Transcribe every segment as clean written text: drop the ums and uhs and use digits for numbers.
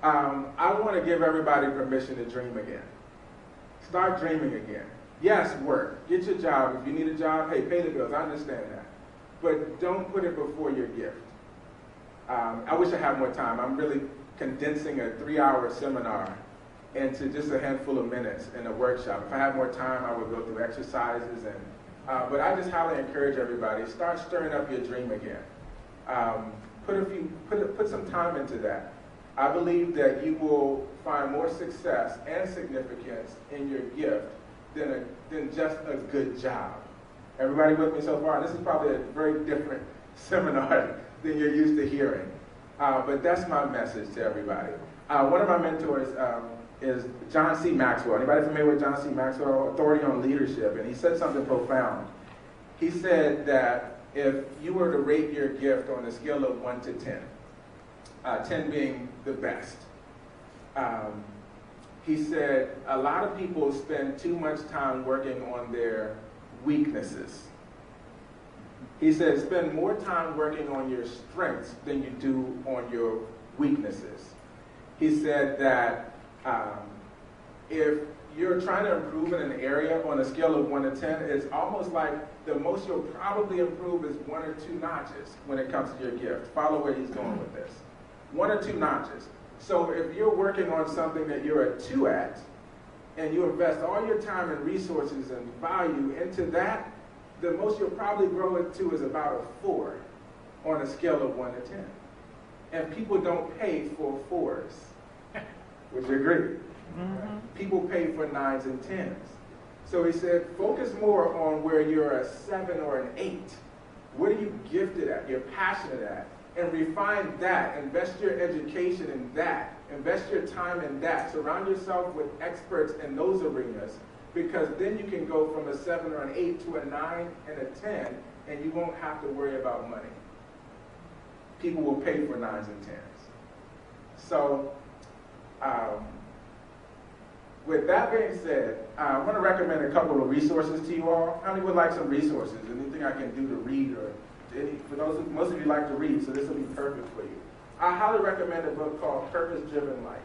I want to give everybody permission to dream again. Start dreaming again. Yes, work. Get your job. If you need a job, hey, pay the bills. I understand that. But don't put it before your gift. I wish I had more time. I'm really condensing a 3-hour seminar into just a handful of minutes in a workshop. If I had more time, I would go through exercises. But I just highly encourage everybody, start stirring up your dream again. Put some time into that. I believe that you will find more success and significance in your gift than just a good job. Everybody with me so far? This is probably a very different seminar than you're used to hearing. But that's my message to everybody. One of my mentors is John C. Maxwell. Anybody familiar with John C. Maxwell? Authority on Leadership. And he said something profound. He said that if you were to rate your gift on a scale of 1 to 10, 10 being the best, he said a lot of people spend too much time working on their weaknesses. He said spend more time working on your strengths than you do on your weaknesses. He said that if you're trying to improve in an area on a scale of 1 to 10, it's almost like the most you'll probably improve is 1 or 2 notches when it comes to your gift. Follow where he's going with this. 1 or 2 notches. So if you're working on something that you're a 2 at, and you invest all your time and resources and value into that, the most you'll probably grow it to is about a 4 on a scale of 1 to 10. And people don't pay for 4s. Would you agree? Mm-hmm. People pay for 9s and 10s. So he said, focus more on where you're a 7 or an 8. What are you gifted at? You're passionate at. And refine that. Invest your education in that. Invest your time in that. Surround yourself with experts in those arenas, because then you can go from a 7 or an 8 to a 9 and a 10, and you won't have to worry about money. People will pay for 9s and 10s. So, with that being said, I want to recommend a couple of resources to you all. How many would like some resources? Anything I can do to read, or for those who, most of you like to read, so this will be perfect for you. I highly recommend a book called Purpose-Driven Life.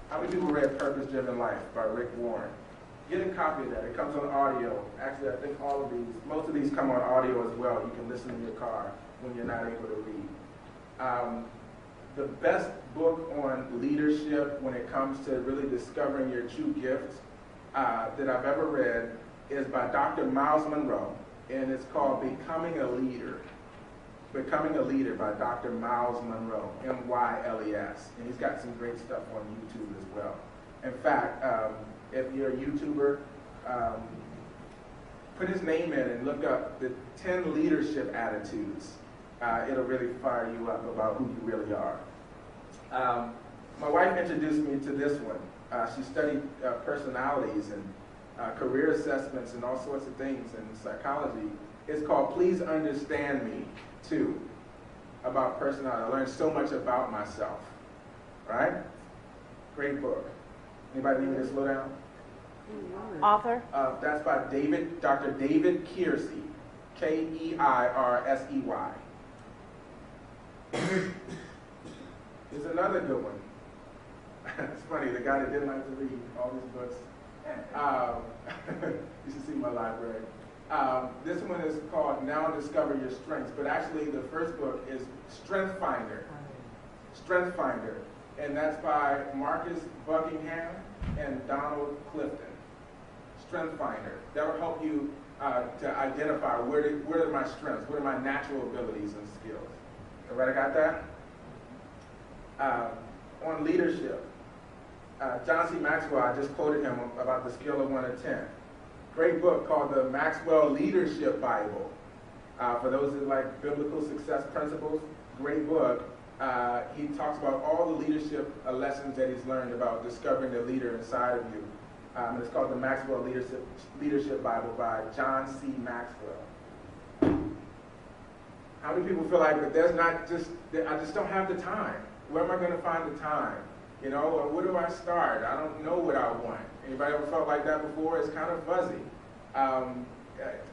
How many people read Purpose-Driven Life by Rick Warren? Get a copy of that. It comes on audio. Actually, I think most of these come on audio as well. You can listen in your car when you're not able to read. The best book on leadership when it comes to really discovering your true gifts that I've ever read is by Dr. Miles Monroe, and it's called Becoming a Leader. Becoming a Leader by Dr. Miles Monroe, M-Y-L-E-S. And he's got some great stuff on YouTube as well. In fact, if you're a YouTuber, put his name in and look up the 10 leadership attitudes. It'll really fire you up about who you really are. My wife introduced me to this one. She studied personalities and career assessments and all sorts of things in psychology. It's called Please Understand Me, Too, about personality. I learned so much about myself, right? Great book. Anybody need me to slow down? Author? That's by Dr. David Keirsey, K-E-I-R-S-E-Y. There's another good one. It's funny, the guy that didn't like to read all these books. You should see my library. This one is called Now Discover Your Strengths, but actually the first book is Strength Finder. Strength Finder. And that's by Marcus Buckingham and Donald Clifton. Strength Finder. That'll help you to identify where are my strengths, what are my natural abilities and skills. Everybody got that? On leadership, John C. Maxwell, I just quoted him about the scale of 1 to 10. Great book called the Maxwell Leadership Bible. For those that like biblical success principles, great book. He talks about all the leadership lessons that he's learned about discovering the leader inside of you. It's called the Maxwell Leadership Bible by John C. Maxwell. How many people feel like, but I just don't have the time. Where am I going to find the time? You know, or where do I start? I don't know what I want. Anybody ever felt like that before? It's kind of fuzzy.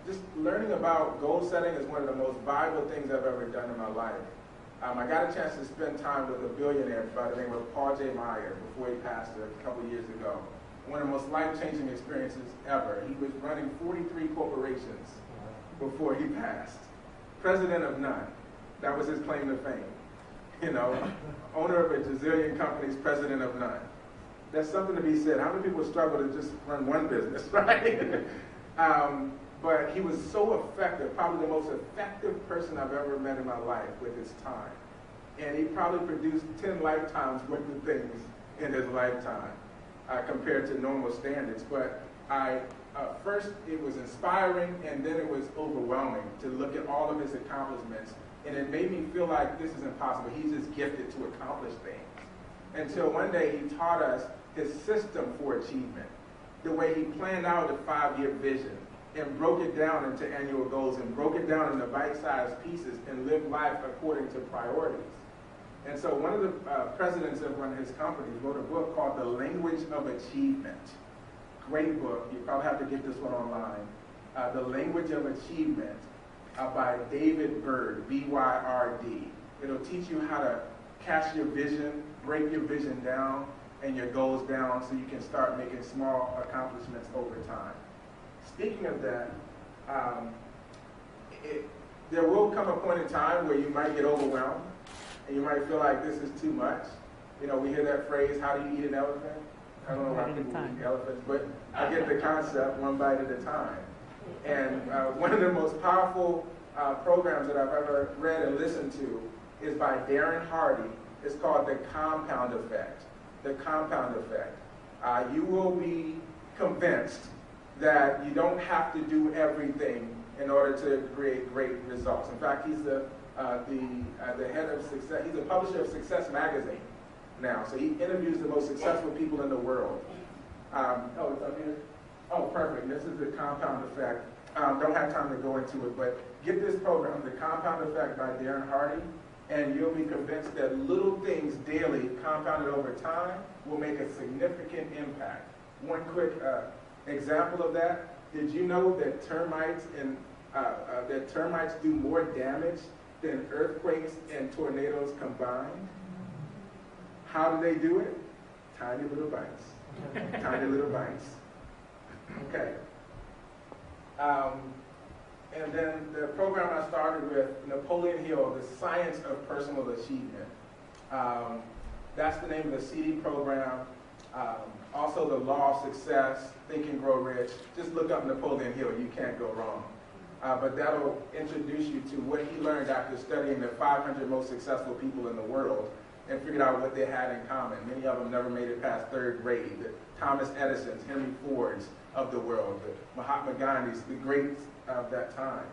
Just learning about goal setting is one of the most valuable things I've ever done in my life. I got a chance to spend time with a billionaire by the name of Paul J. Meyer before he passed a couple of years ago. One of the most life-changing experiences ever. He was running 43 corporations before he passed. President of none. That was his claim to fame. You know, owner of a gazillion companies, president of none. That's something to be said. How many people struggle to just run one business, right? But he was so effective, probably the most effective person I've ever met in my life with his time. And he probably produced 10 lifetimes worth of things in his lifetime compared to normal standards. But first it was inspiring, and then it was overwhelming to look at all of his accomplishments. And it made me feel like this is impossible. He's just gifted to accomplish things. Until one day he taught us his system for achievement, the way he planned out a 5-year vision and broke it down into annual goals and broke it down into bite-sized pieces and lived life according to priorities. And so one of the presidents of one of his companies wrote a book called The Language of Achievement. Great book. You probably have to get this one online. The Language of Achievement by David Byrd, B-Y-R-D. It'll teach you how to cast your vision, break your vision down and your goals down so you can start making small accomplishments over time. Speaking of that, there will come a point in time where you might get overwhelmed and you might feel like this is too much. You know, we hear that phrase, how do you eat an elephant? I don't know why people eat elephants, but I get the concept, one bite at a time. And one of the most powerful programs that I've ever read and listened to is by Darren Hardy. It's called The Compound Effect. The Compound Effect. You will be convinced that you don't have to do everything in order to create great results. In fact, he's the head of success. He's the publisher of Success Magazine now. So he interviews the most successful people in the world. Oh, it's up here? Oh, perfect. This is The Compound Effect. Don't have time to go into it, but get this program, The Compound Effect by Darren Hardy, and you'll be convinced that little things daily compounded over time will make a significant impact. One quick example of that, did you know that termites do more damage than earthquakes and tornadoes combined? How do they do it? Tiny little bites. Tiny little bites. Okay. And then the program I started with, Napoleon Hill, The Science of Personal Achievement. That's the name of the CD program. Also the Law of Success, Think and Grow Rich. Just look up Napoleon Hill, you can't go wrong. But that'll introduce you to what he learned after studying the 500 most successful people in the world and figured out what they had in common. Many of them never made it past 3rd grade. The Thomas Edison's, Henry Ford's of the world, the Mahatma Gandhi's, the greats of that time.